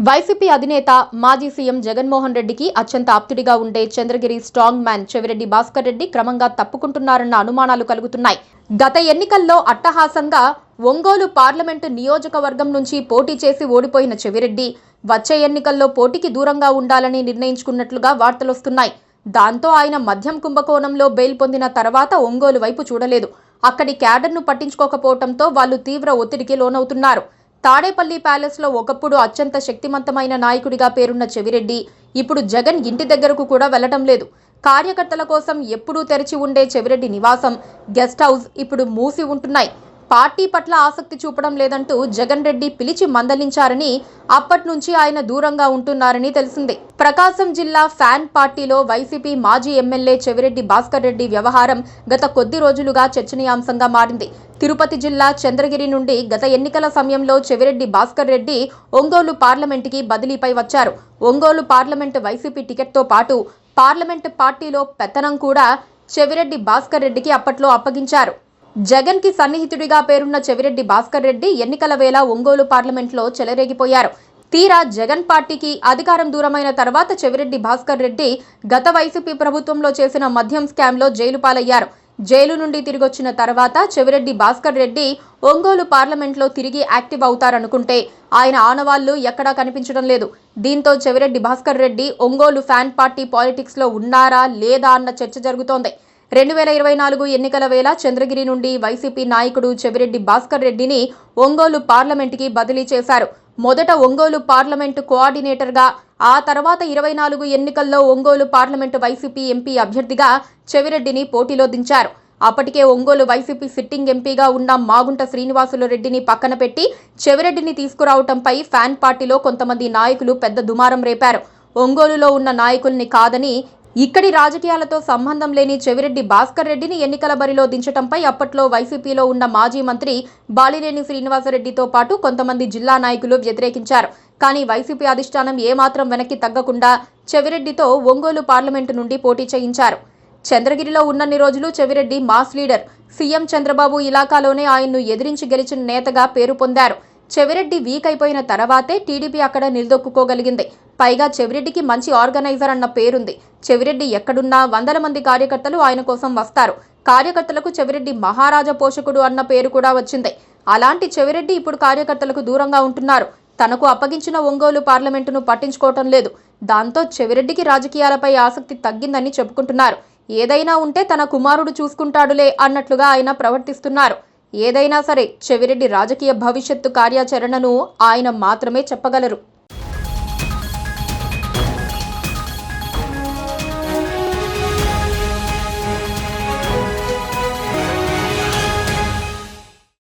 YCP అధినేత మాజీ CM Jaganmohan రెడ్డికి అత్యంత ఆప్తుడిగా ఉండే చంద్రగిరి స్ట్రాంగ్ మ్యాన్ చెవిరెడ్డి భాస్కర్ రెడ్డి క్రమంగా తప్పుకుంటున్నారన్న అనుమానాలు కలుగుతున్నాయి. గత ఎన్నికల్లో అట్టహాసంగా ఒంగోలు పార్లమెంటు నియోజకవర్గం నుంచి పోటీ చేసి ఓడిపోయిన చెవిరెడ్డి వచ్చే ఎన్నికల్లో పోటీకి దూరంగా ఉండాలని నిర్ణయించుకున్నట్లుగా వార్తలొస్తున్నాయి. దాంతో ఆయన మద్యం కుంభకోణంలో బెయిల్ పొందిన తర్వాత ఒంగోలు వైపు చూడలేదు. అక్కడి క్యాడర్ను పట్టించుకోకపోవడంతో వాళ్లు తీవ్ర ఒత్తిడికి లోనవుతున్నారు. తాడేపల్లి ప్యాలెస్ లో ఒకప్పుడు అత్యంత శక్తిమంతమైన నాయకుడిగా పేరున్న చెవిరెడ్డి ఇప్పుడు జగన్ ఇంటి దగ్గరకు కూడా వెళ్లటం లేదు. కార్యకర్తల కోసం ఎప్పుడూ తెరిచి ఉండే చెవిరెడ్డి నివాసం, గెస్ట్ హౌస్ ఇప్పుడు మూసి ఉంటున్నాయి. పార్టీ పట్ల ఆసక్తి చూపడం లేదంటూ జగన్ రెడ్డి పిలిచి మందలించారని, అప్పటి నుంచి ఆయన దూరంగా ఉంటున్నారని తెలిసిందే. ప్రకాశం జిల్లా ఫ్యాన్ పార్టీలో వైసీపీ మాజీ ఎమ్మెల్యే చెవిరెడ్డి భాస్కర్ రెడ్డి వ్యవహారం గత కొద్ది రోజులుగా చర్చనీయాంశంగా మారింది. తిరుపతి జిల్లా చంద్రగిరి నుండి గత ఎన్నికల సమయంలో చెవిరెడ్డి భాస్కర్ రెడ్డి ఒంగోలు పార్లమెంటుకి బదిలీపై వచ్చారు. ఒంగోలు పార్లమెంటు వైసీపీ టికెట్తో పాటు పార్లమెంటు పార్టీలో పెత్తనం కూడా చెవిరెడ్డి భాస్కర్ రెడ్డికి అప్పట్లో అప్పగించారు. జగన్ కి సన్నిహితుడిగా పేరున్న చెవిరెడ్డి భాస్కర్ రెడ్డి ఎన్నికల వేళ ఒంగోలు పార్లమెంట్లో చెలరేగిపోయారు. తీరా జగన్ పార్టీకి అధికారం దూరమైన తర్వాత చెవిరెడ్డి భాస్కర్ రెడ్డి గత వైసీపీ ప్రభుత్వంలో చేసిన మద్యం స్కామ్లో జైలు పాలయ్యారు. జైలు నుండి తిరిగొచ్చిన తర్వాత చెవిరెడ్డి భాస్కర్ రెడ్డి ఒంగోలు పార్లమెంట్లో తిరిగి యాక్టివ్ అవుతారనుకుంటే ఆయన ఆనవాళ్లు ఎక్కడా కనిపించడం లేదు. దీంతో Chevireddy Bhaskar Reddy Ongole fan party politics లో ఉన్నారా లేదా అన్న చర్చ జరుగుతోంది. 2024 ఎన్నికల వేళ చంద్రగిరి నుండి వైసీపీ నాయకుడు చెవిరెడ్డి భాస్కర్ రెడ్డిని ఒంగోలు పార్లమెంటుకి బదిలీ చేశారు. మొదట ఒంగోలు పార్లమెంటు కోఆర్డినేటర్గా, ఆ తర్వాత 24 ఎన్నికల్లో ఒంగోలు పార్లమెంటు వైసీపీ ఎంపీ అభ్యర్థిగా చెవిరెడ్డిని పోటీలో దించారు. అప్పటికే ఒంగోలు వైసీపీ సిట్టింగ్ ఎంపీగా ఉన్న మాగుంట శ్రీనివాసులు రెడ్డిని పక్కన పెట్టి చెవిరెడ్డిని తీసుకురావడంపై ఫ్యాన్ పార్టీలో కొంతమంది నాయకులు పెద్ద దుమారం రేపారు. ఒంగోలులో ఉన్న నాయకుల్ని కాదని, ఇక్కడి రాజకీయాలతో సంబంధం లేని చెవిరెడ్డి భాస్కర్ రెడ్డిని ఎన్నికల బరిలో దించడంపై అప్పట్లో వైసీపీలో ఉన్న మాజీ మంత్రి బాలినేని శ్రీనివాసరెడ్డితో పాటు కొంతమంది జిల్లా నాయకులు వ్యతిరేకించారు. కానీ వైసీపీ అధిష్టానం ఏమాత్రం వెనక్కి తగ్గకుండా చెవిరెడ్డితో ఒంగోలు పార్లమెంటు నుండి పోటీ చేయించారు. చంద్రగిరిలో ఉన్నన్ని రోజులు Chevireddy mass leader. CM Chandrababu ఇలాకాలోనే ఆయన్ను ఎదిరించి గెలిచిన నేతగా పేరు పొందారు. చెవిరెడ్డి వీక్ అయిపోయిన తర్వాతే టీడీపీ అక్కడ నిలదొక్కుకోగలిగింది. పైగా చెవిరెడ్డికి మంచి ఆర్గనైజర్ అన్న పేరుంది. చెవిరెడ్డి ఎక్కడున్నా వందల మంది కార్యకర్తలు ఆయన కోసం వస్తారు. కార్యకర్తలకు చెవిరెడ్డి మహారాజా పోషకుడు అన్న పేరు కూడా వచ్చింది. అలాంటి చెవిరెడ్డి ఇప్పుడు కార్యకర్తలకు దూరంగా ఉంటున్నారు. తనకు అప్పగించిన ఒంగోలు పార్లమెంటును పట్టించుకోవటం లేదు. దాంతో చెవిరెడ్డికి రాజకీయాలపై ఆసక్తి తగ్గిందని చెప్పుకుంటున్నారు. ఏదైనా ఉంటే తన కుమారుడు చూసుకుంటాడులే అన్నట్లుగా ఆయన ప్రవర్తిస్తున్నారు. ఏదైనా సరే చెవిరెడ్డి రాజకీయ భవిష్యత్తు కార్యాచరణను ఆయన మాత్రమే చెప్పగలరు.